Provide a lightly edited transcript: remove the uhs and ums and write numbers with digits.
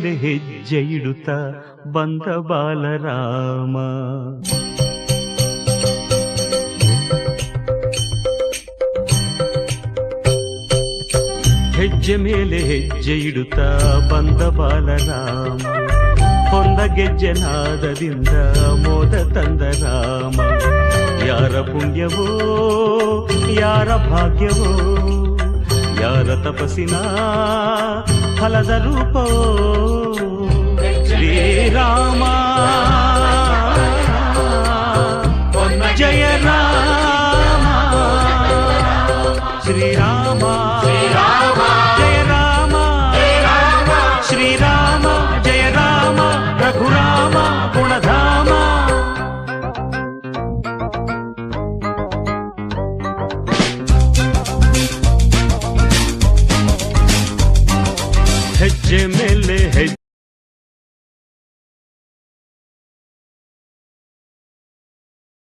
ಮೇಲೆ ಹೆಜ್ಜೆ ಇಡುತ್ತ ಬಂದ ಬಾಲರಾಮ. ಹೆಜ್ಜೆ ಮೇಲೆ ಹೆಜ್ಜೆ ಇಡುತ್ತ ಬಂದ ಬಾಲರಾಮ, ಹೊಂದ ಗೆಜ್ಜೆ ನಾದದಿಂದ ಮೋದ ತಂದ ರಾಮ. ಯಾರ ಪುಣ್ಯವೋ ಯಾರ ಭಾಗ್ಯವೋ, ಯಾರ ತಪಸ್ಸಿನ ಫಲದ ರೂಪವೋ,